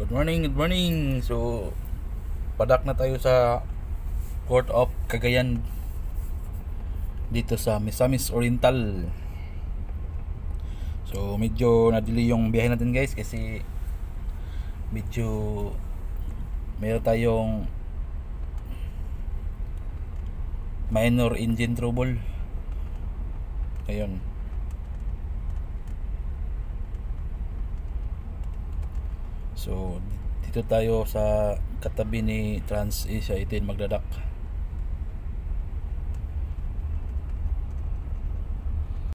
Good morning, good morning. So, padak na tayo sa Port of Cagayan dito sa Misamis Oriental. So, medyo nadili yung biyahe natin guys kasi medyo meron tayong minor engine trouble. Ayun. So, dito tayo sa katabi ni Trans Asia 18 magdadak.